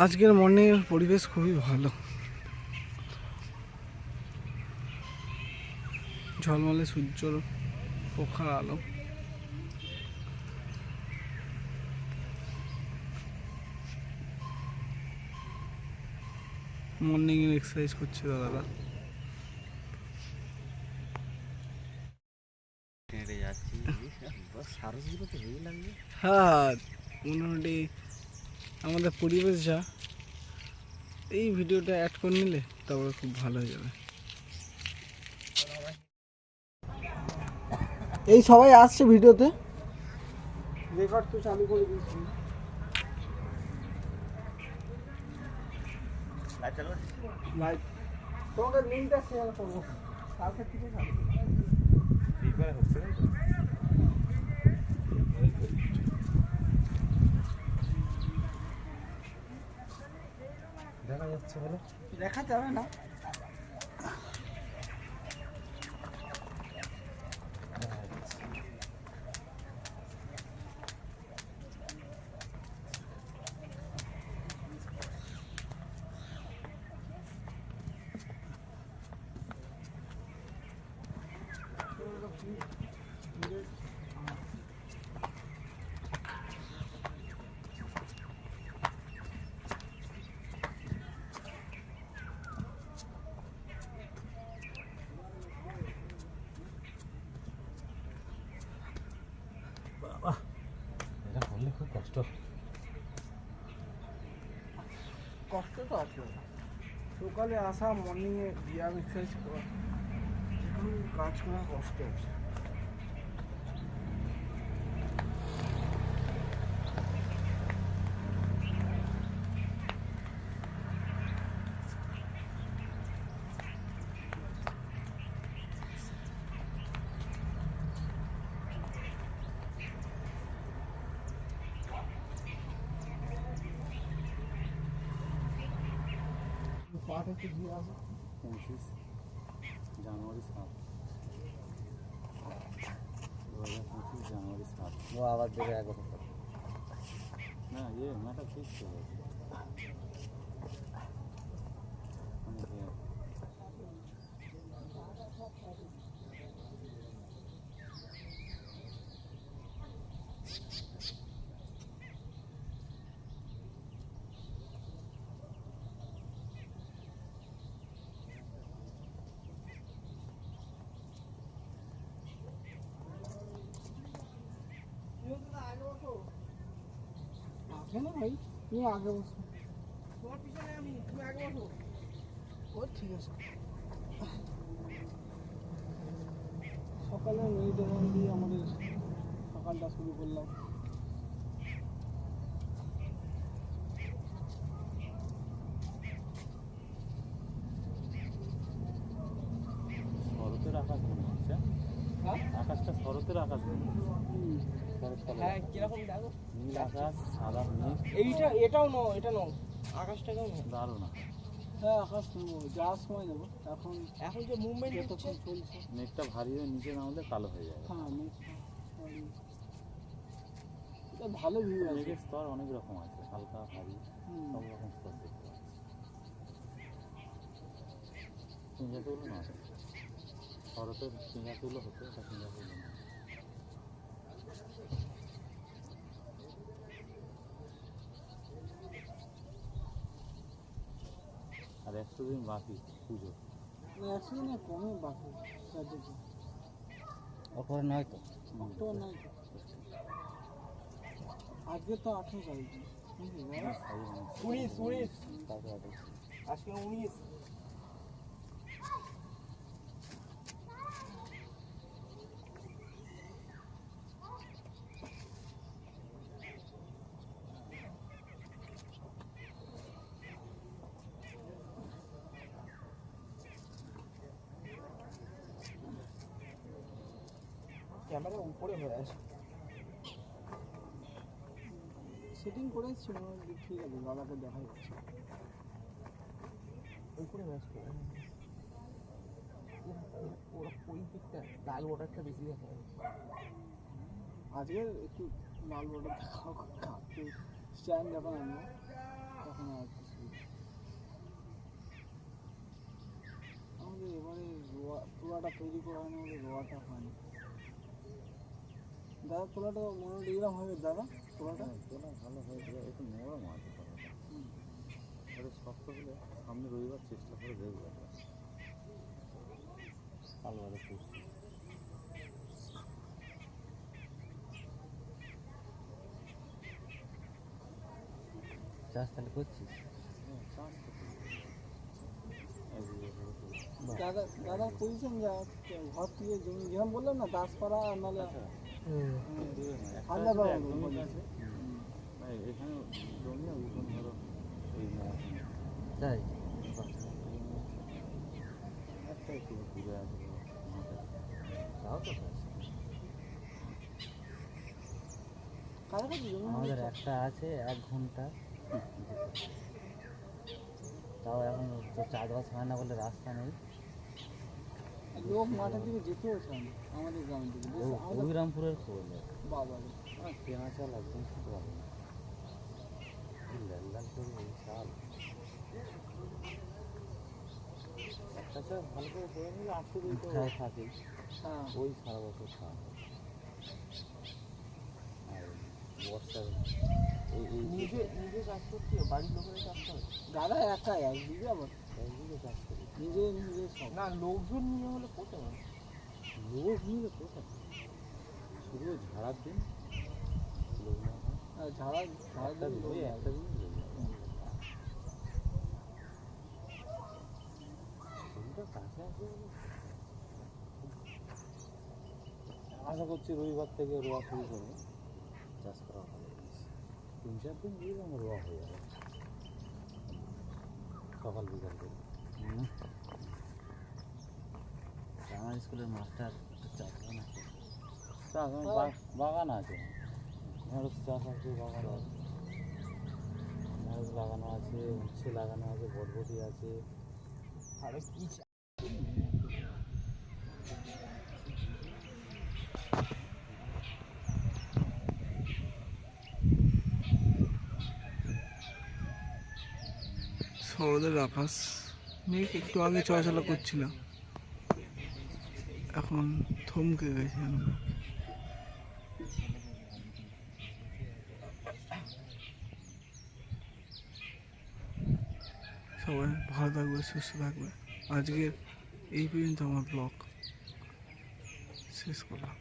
আজকের মর্নিংয়ের পরিবেশ খুবই ভালো, ঝলমলে সূর্যর প্রখর আলো। মর্নিং এক্সারসাইজ করছে দাদারা। হ্যাঁ, মোটামুটি আমাদের পরিবেশ যা, এই ভিডিওটা অ্যাড করে নিলে তারপরে খুব ভালো হয়ে যাবে। এই সবাই আসছে ভিডিওতে, রেকর্ড তো চালু করে দিয়েছি। লাইভ তোমাকে লিঙ্কটা শেয়ার করবো কালকে থেকে হচ্ছে। দেখা যাচ্ছে বলে দেখা যাবে না। এটা করলে খুব কষ্ট তো আছে। সকালে আসা, মর্নিংয়ে ব্যায়াম এক্সারসাইজ করা, কাজ করা কষ্ট আছে। পাট একটু দিয়ে আসো। 25 জানুয়ারি 7, 2025 জানুয়ারি 7। ও আবার দেবে 11 না, মাটা ঠিক ছিল। না ভাই, তুমি আগে বসো, তোমার পিছনে আমি, তুমি আগে বসো। ও ঠিক আছে। সকালে মেডিটেশন দিয়ে আমাদের সকালটা শুরু করলাম। শরতের আকাশ মনে হচ্ছে। হ্যাঁ, আকাশটা শরতের আকাশ মনে হচ্ছে। হ্যাঁ, কিরকম দেখো, নীল আকাশ, সাদা মেঘ। এটাও নো, এটা নো, আকাশটাকেও নো, দারুণ। হ্যাঁ, আকাশ যাওয়ার সময় নেবো। এখন যে মুভমেন্ট চলছে, মেঘটা ভারী হয়ে নিচে নামলে কালো হয়ে যাবে। হ্যাঁ, এটা ভালো ভিউ আছে। মেঘের স্তর অনেক রকম আছে, হালকা, ভারী, সব রকম স্তর দেখতে পাচ্ছি। সিঙ্গাতুলো না, শরতের সিঙ্গাতুলো হতো, এটা সিঙ্গাতুলো না। আর 100 দিন বাকি পুজো। 100 দিনের কমে বাকি, অক্টোবর নয় তো, অক্টোবর নয় তো, আজকে তো 18 তারিখ, 19 আজকে 19। ক্যামেরা উপরে হয়ে আছে, সেটিং করেছি, ঠিক আছে, দাদাকে দেখা যাচ্ছে উপরে ম্যাচ করে। ওরা ওই দিকটা লাল বর্ডারটা বেশি দেখা যাচ্ছে। আজকে একটু লাল বর্ডার দেখাও, কাঁপতে স্ট্যান্ড যখন আনবো তখন আর একটু সুবিধা। আমাদের এবারে তোলাটা তৈরি করা হয়নি বলে রোয়াটা হয়নি। দাদা তোলাটা মোটামুটি এরকম হবে দাদা তোলাটা? তোলা ভালো হয়েছিল, একটু নরম আছে তোলাটা। এটা শক্ত হলে সামনে রবিবার চেষ্টা করে দেখবে আলবারে করছি। চাষ তাহলে করছিস? চাষ দাদা দাদার পজিশন যা ঘর থেকে জমি যেরকম বললাম না দাসপাড়া নাহলে আলাদা জমি আছে এখানে জমি উঠোন ধরো এই তাই একটা একটু ঘুরে আছে তাও তো কাছাকাছি জমি আমাদের একটা আছে 1 ঘন্টা, তাও এখন তো চাষবাস হয় না বলে রাস্তা নেই। লোক মাঠের দিকে যেতেও চায় না আমাদের গ্রামের দিকে। হরিরামপুরের খবর বাবা কেনা চাল একদম শুধু হবে না, লাল লাল করে এই চাল একটা চাল ভালো করে করে নিলে 800 দিন তো থাকে। হ্যাঁ ওই সারা বছর খাওয়া আর বর্ষার নিজে নিজে চাষ করতে বাড়ির লোকেরা চাষ করে দাদা একাই 1 বিঘা আবার 1 বিঘে চাষ করে নিজে নিজে সব না লোকজন নিয়ে হলে পোষে না। লোক নিলে পোষায় শুধু ঝাড়ার দিন লোক না হয় ঝাড়া একটা দিন ওই একটা দিন কাছে আসবে আশা করছি রবিবার থেকে রোয়া শুরু করবো, চাষ করা ভালো 3-4 দিন দিয়ে আমার রোয়া হয়ে যাবে সকাল বিকাল করে। আমার স্কুলের মাস্টার চাষ না চাষ বাগান আছে, ঢেঁড়স চাষ আছে, বাগান আছে, ঢেঁড়স লাগানো আছে, উচ্ছে লাগানো আছে, বরবটি আছে। আরে কি শরতের আকাশ মেঘ একটু আগে চলাচলা করছিল, এখন থমকে গেছে। সবাই ভালো থাকবে, সুস্থ থাকবে। আজকের এই পর্যন্ত আমার ব্লগ শেষ করলাম।